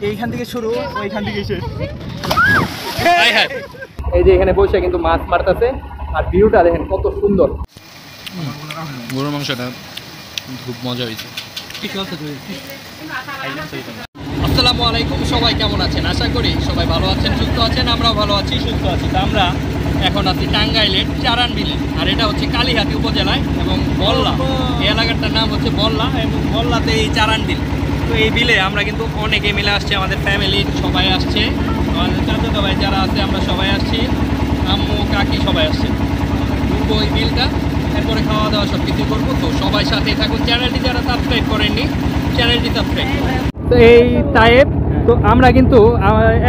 এইখান থেকে শুরু, ওইখান থেকে শেষ। এই যে এখানে বসে কিন্তু মাছ মারতেছে, আর ভিউটা দেখেন কত সুন্দর। গরুর মাংসটা খুব মজা হয়েছে। আসসালামু আলাইকুম, সবাই কেমন আছেন? আশা করি সবাই ভালো আছেন, সুস্থ আছেন। আমরাও ভালো আছি, সুস্থ আছি। তো আমরা এখন আছি টাঙ্গাইলের চারান বিলে, আর এটা হচ্ছে কালিহাতী উপজেলায় এবং বল্লা। এই এলাকাটার নাম হচ্ছে বল্লা, এবং বল্লাতে এই চারান বিল। তো এই বিলে আমরা কিন্তু অনেকে মিলে আসছি, আমাদের ফ্যামিলির সবাই আসছে, আমাদের চাচাতো ভাই যারা আছে আমরা সবাই আসছি, আম্মু কাকি সবাই আসছে। ঘুরবো এই বিলটা, এরপরে খাওয়া দাওয়া সব কিছু করবো। তো সবাই সাথেই থাকুন। চ্যানেলটি যারা সাবস্ক্রাইব করেননি, চ্যানেলটি সাবস্ক্রাইব করুন। তো এই টাইপ তো আমরা কিন্তু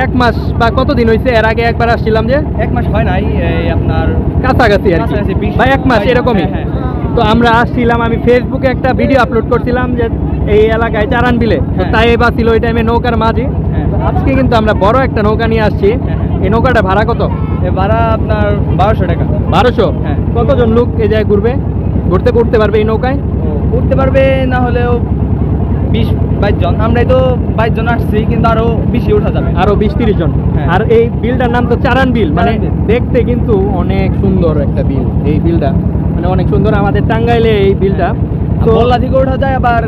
1 মাস বা কতদিন হয়েছে, এর আগে একবার আসছিলাম, যে 1 মাস হয় নাই, এই আপনার কাছাকাছি আর কি, বা 1 মাস এরকমই। তো আমরা আসছিলাম, আমি ফেসবুকে একটা ভিডিও আপলোড করছিলাম যে এই এলাকায় চারান বিলে, তাই বা ছিল ওই টাইমে নৌকার মাঝি। আজকে কিন্তু আমরা বড় একটা নৌকা নিয়ে আসছি। এই নৌকাটা ভাড়া কত? ভাড়া আপনার 1200 টাকা। 1200? কতজন লোক এই জায়গায় ঘুরতে পারবে এই নৌকায়? উঠতে পারবে না হলেও 20-22 জন। আমরাই তো 22 জন আসছি, কিন্তু আরো বেশি উঠা যাবে, আরো 20-30 জন। আর এই বিলটার নাম তো চারান বিল, মানে দেখতে কিন্তু অনেক সুন্দর একটা বিল। এই বিলটা মানে অনেক সুন্দর, আমাদের টাঙ্গাইলে এই বিলটা। তো বল্লা থেকে ওঠা যায়, আবার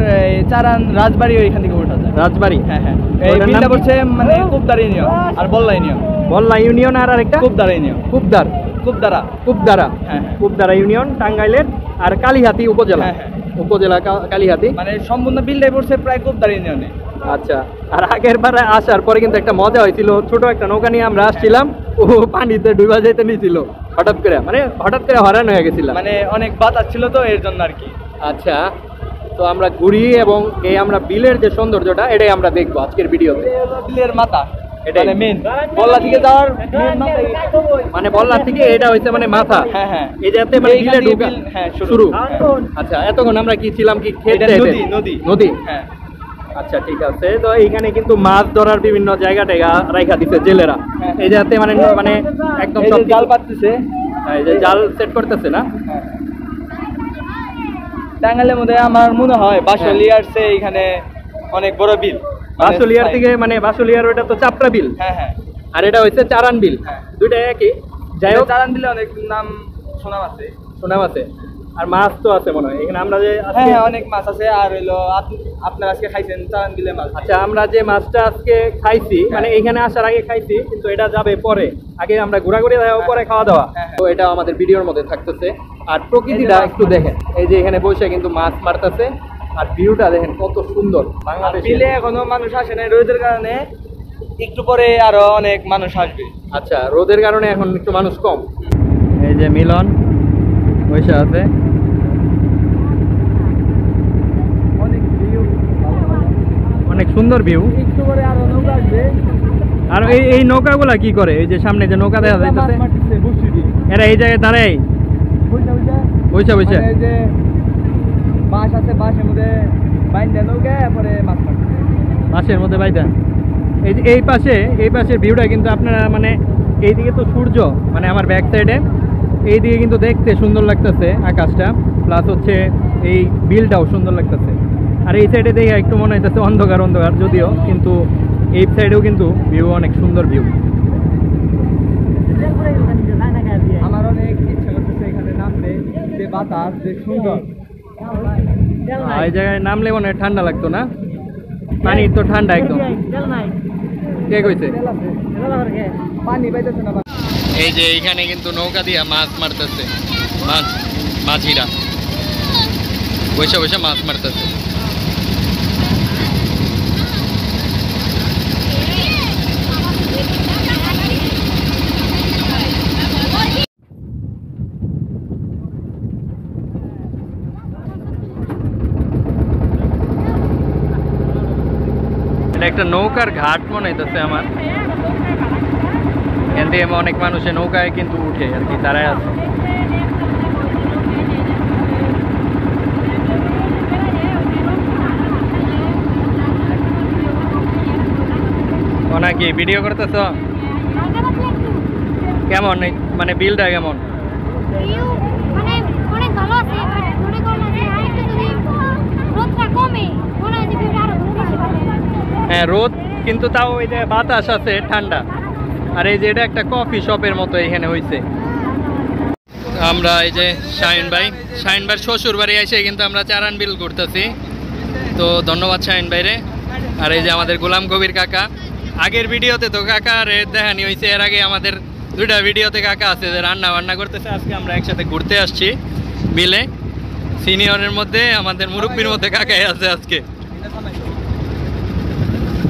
চারান রাজবাড়ি ওইখান থেকে ওঠা যায়। রাজবাড়ি? হ্যাঁ। এই বিলটা পড়ছে মানে কুবদার ইউনিয়ন আর বল্লা ইউনিয়ন। বল্লা ইউনিয়ন আর আরেকটা কুবদার ইউনিয়ন। কুবদারা ইউনিয়ন টাঙ্গাইলের, আর কালিহাতী উপজেলা। উপজেলা কালিহাতী, মানে সম্পূর্ণ বিলটাই পড়ছে প্রায় কুবদার ইউনিয়নে। আচ্ছা। আর আগের বার আসার পরে কিন্তু একটা মজা হয়েছিল, ছোট একটা নৌকা নিয়ে আমরা আসছিলাম, ও পানিতে ডুবা যেতে নিয়েছিল হঠাৎ করে হয়রান হয়ে গেছিলাম, মানে অনেক বাতাস ছিল তো এর জন্য আর কি। আচ্ছা, তো আমরা ঘুরি এবং এই আমরা বিলের যে সৌন্দর্যটা এটাই আমরা দেখবো আজকের ভিডিওতে। বিলের মাথা, এটা মেইন বল্লা থেকে যাওয়ার মেইন মাথা, মানে বল্লা থেকে এটা হইছে মানে মাথা। হ্যাঁ। এই যাতে মানে বিলে ঢোকা শুরু। আচ্ছা, এতক্ষণ আমরা কি ছিলাম, কি খেতে? নদী। হ্যাঁ। আচ্ছা, ঠিক আছে। তো এইখানে কিন্তু মাছ ধরার বিভিন্ন জায়গা রাইখা দিচ্ছে জেলেরা, এই যাতে মানে একদম সব জাল পাততেছে, এই যে জাল সেট করতেছে না। টাঙ্গাইলের মধ্যে আমার মনে হয় বাঁশলিয়ার চেয়ে এখানে অনেক বড় বিল। বাঁশলিয়ার থেকে মানে বাঁশলিয়ার ওটা তো চাপড়া বিল, হ্যাঁ। আর এটা হচ্ছে চারান বিল, দুইটা একই। যাই হোক, চারান বিলে অনেক নাম শোনাম আছে, আর মাছ তো আছে মনে হয় এখানে। আমরা যে হ্যাঁ অনেক মাছ আছে, আর হইলো আপনারা আজকে খাইছেন চারান বিলে মাছ। আচ্ছা, আমরা যে মাছটা আজকে খাইছি, মানে এখানে আসার আগে খাইছি, কিন্তু এটা যাবে পরে। আগে আমরা ঘোরাঘুরি পরে খাওয়া দাওয়া। তো এটা আমাদের ভিডিওর মধ্যে থাকতেছে। আর প্রকৃতিটা একটু দেখেন, এই যে এখানে বসে কিন্তু মাছ মারতেছে, আর ভিউটা দেখেন কত সুন্দর। বিলে এখনো মানুষ আসে না রোদের কারণে, একটু পরে আরো অনেক মানুষ আসবে। আচ্ছা, রোদের কারণে এখন একটু মানুষ কম। এই যে মিলন বসে আছে, অনেক সুন্দর ভিউ। একটু পরে আরো নৌকা আসবে। আর এই নৌকাগুলা কি করে? এই যে সামনে যে নৌকা দেখা যাইতেছে, এরা এই জায়গায় দাঁড়ায় বইসা এই যে বাঁশ আছে, বাঁশের মধ্যে বাইন্দা নৌকা, পরে মাছ মারছে বাঁশের মধ্যে বাইদা। এই যে এই পাশের ভিউটা কিন্তু আপনারা মানে এইদিকে তো সূর্য, মানে আমার ব্যাক সাইডে এইদিকে কিন্তু দেখতে সুন্দর লাগতেছে আকাশটা, প্লাস হচ্ছে এই বিলটাও সুন্দর লাগতেছে। আর এই সাইডে দেখে একটু মনে হইতেছে অন্ধকার যদিও, কিন্তু এই সাইডেও কিন্তু ভিউ অনেক সুন্দর ভিউ। আমার অনেক ইচ্ছা করতেছে এখানে নামলে, যে বাতাস, যে সুন্দর। এই জায়গায় নামলে মনে হয় ঠান্ডা লাগতো না, পানি তো ঠান্ডা একদম। কে কইছে পানি পাইতেছে না? এই যে এইখানে কিন্তু নৌকা দিয়া মাছ মারতেছে, মাঝিরা বসে মাছ মারতেছে। এটা একটা নৌকার ঘাট মনে হইতেছে আমার। এখান থেকে অনেক মানুষের নৌকায় কিন্তু উঠে আর কি, তারাই আছে। নাকি ভিডিও করতেছ? কেমন মানে বিলটা কেমন? হ্যাঁ, রোদ কিন্তু তাও ওই যে বাতাস আছে ঠান্ডা। আর এই যে এটা একটা কফি শপের মতো এখানে হয়েছে। আমরা এই যে শাহিন ভাই শ্বশুর বাড়ি এসে কিন্তু আমরা চারান বিল করতেছি। তো ধন্যবাদ শাহিন ভাইরে। আর এই যে আমাদের গোলাম কবির কাকা, আগের ভিডিওতে তো কাকা রে দেখানি হয়েছে, এর আগে আমাদের 2টা ভিডিওতে কাকা আছে যে রান্না বান্না করতেছে। আজকে আমরা একসাথে ঘুরতে আসছি বিলে। সিনিয়রের মধ্যে আমাদের মুরব্বীর মধ্যে কাকাই আছে আজকে।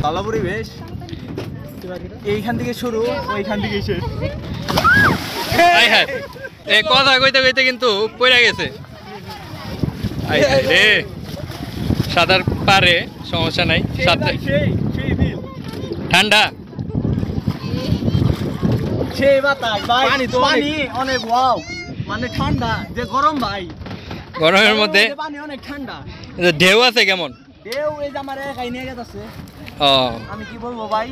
ভালো পরিবেশ, এইখান থেকে শুরু ওইখান থেকে শেষ। হাই হাই, এই কথা কইতে কইতে কিন্তু পড়ে গেছে। হাই হাই রে, সাঁতার পারে সমস্যা নাই। ঠান্ডা সেই বাতাস ভাই, পানি অনেক ওয়াও, মানে ঠান্ডা যে গরম ভাই, গরমের মধ্যে পানি অনেক ঠান্ডা। ঢেউ আছে কেমন? ঢেউ এই যে আমার একাই নিয়ে গেছে। ও আমি কি বলবো ভাই,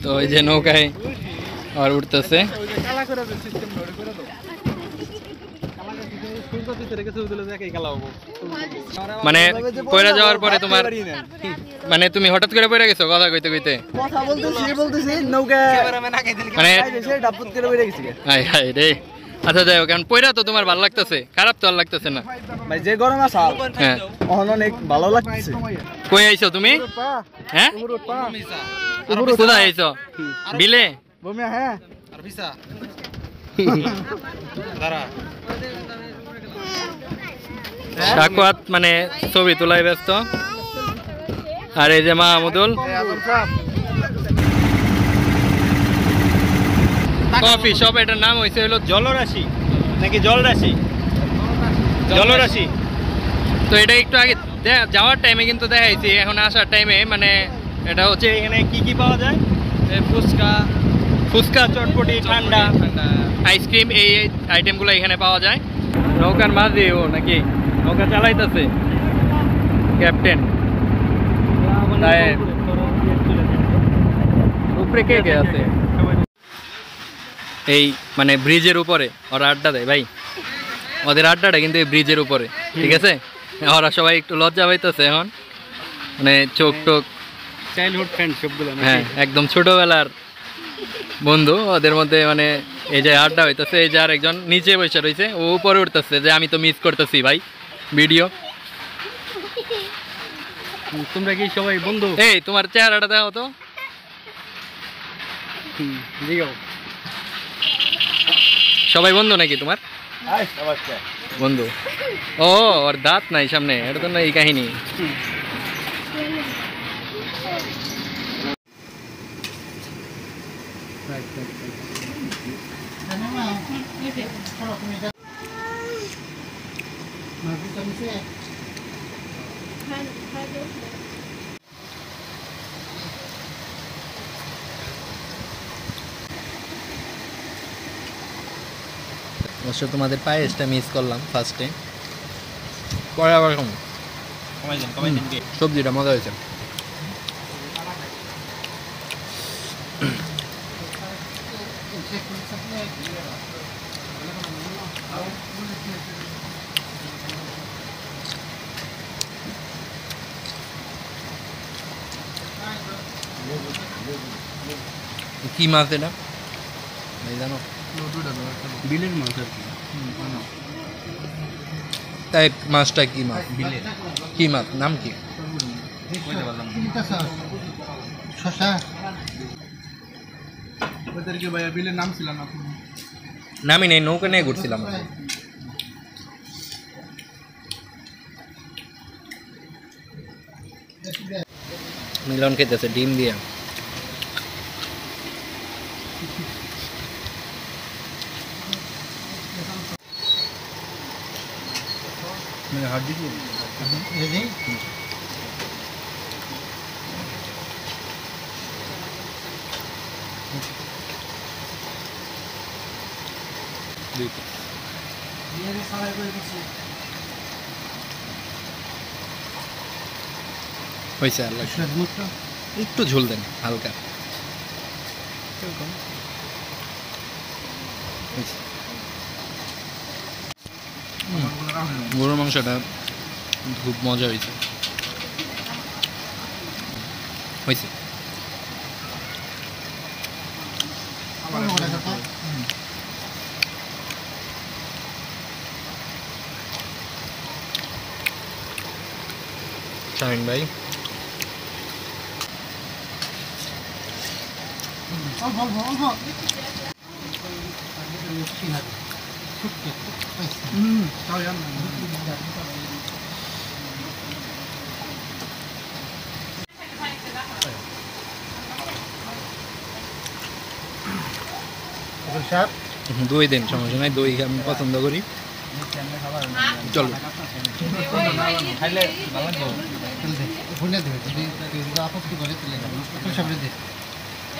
তো ওই যে নৌকায় আর উঠতেছে। মানে পয়রা যাওয়ার পরে তোমার মানে তুমি হঠাৎ করে পয়রা গেছো কথা কইতে কইতে? কথা বলতেছি নৌকা মানে ডাপুত করে বেরিয়ে গেছি। হাই হাই রে। আচ্ছা যাই হোক, এখন পয়রা তো তোমার ভালো লাগতেছে, খারাপ তো আর লাগতেছে না ভাই, যে গরম আছে হ্যাঁ অনেক ভালো লাগছে। কই আইছো তুমি? হ্যাঁ কোথায় আইছো? বিলে? হ্যাঁ সাকুয়াত মানে ছবি তোলায় ব্যস্ত। আর এই যে মাহমুদুল কফি শপ, এটার নাম হয়েছে হলো জলরাশি নাকি জলরাশি? জলরাশি। তো এটা একটু আগে যাওয়ার টাইমে কিন্তু দেখাইছি, এখন আসার টাইমে মানে এটা হচ্ছে এখানে কি কি পাওয়া যায়? ফুচকা, চটপটি, ঠান্ডা, আইসক্রিম, এই আইটেমগুলো এখানে পাওয়া যায়। নৌকার মাঝে ও নাকি নৌকা চালাইতেছে ক্যাপ্টেন। উপরে কে কে আছে? এই মানে ব্রিজের উপরে ওরা আড্ডা দেয় ভাই, ওদের আড্ডাটা কিন্তু এই ব্রিজের উপরে, ঠিক আছে? ওরা সবাই একটু লজ্জা পাইতেছে এখন, মানে চোখ টোক চাইল্ডহুড ফ্রেন্ড সবগুলো, হ্যাঁ একদম ছোটবেলার বন্ধু ওদের মধ্যে। মানে এই যে আড্ডা হইতেছে, এই যে আরেকজন নিচে বসে রয়েছে, ও উপরে উঠতেছে যে আমি তো মিস করতেছি ভাই ভিডিও। তোমরা কি সবাই বন্ধু? এই তোমার চেহারাটা দেখো তো। সবাই বন্ধু নাকি তোমার? বন্ধু। ও ওর দাঁত নাই সামনে, এটা তো না এই কাহিনী। অবশ্য তোমাদের পায়েসটা মিস করলাম ফার্স্টে, পরে আবার খাবো। সবজিটা মজা হয়েছে। কি মাছ এটা জানো? বিলের মাছ আর কি। তাই মাছটা কি মাছ? বিলের কি মাছ? নাম কি? বিলের নাম ছিল না, নামই নেই, নৌকা নিয়ে ঘুরছিলাম। মিলন খেতেছে ডিম দিয়া। হাড্ডি কি হয়েছে? একটু ঝোল দেন হালকা। গরুর মাংসটা খুব মজা হয়েছে হয়েছে শাহিন ভাই দই দেন, সমস্যা নাই, দই আমি পছন্দ করি। চলো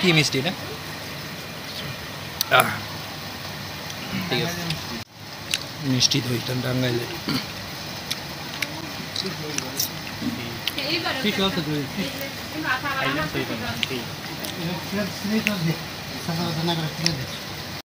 কি মিষ্টি না? ঠিক আছে, মিষ্টি দইটা টাঙ্গাইলে ঠিক আছে তুই